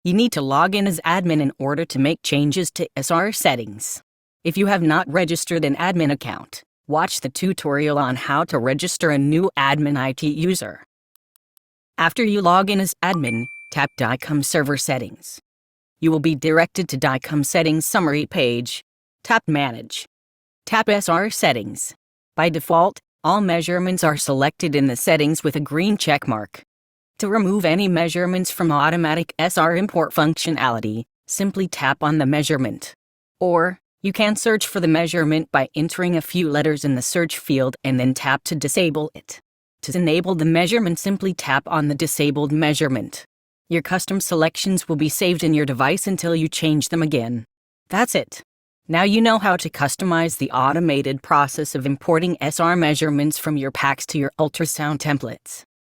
You need to log in as admin in order to make changes to SR settings. If you have not registered an admin account, watch the tutorial on how to register a new admin IT user. After you log in as admin, tap DICOM Server Settings. You will be directed to DICOM Settings Summary page. Tap Manage. Tap SR Settings. By default, all measurements are selected in the settings with a green check mark. To remove any measurements from automatic SR import functionality, simply tap on the measurement. Or, you can search for the measurement by entering a few letters in the search field and then tap to disable it. To enable the measurement, simply tap on the disabled measurement. Your custom selections will be saved in your device until you change them again. That's it. Now you know how to customize the automated process of importing SR measurements from your PACS to your ultrasound templates.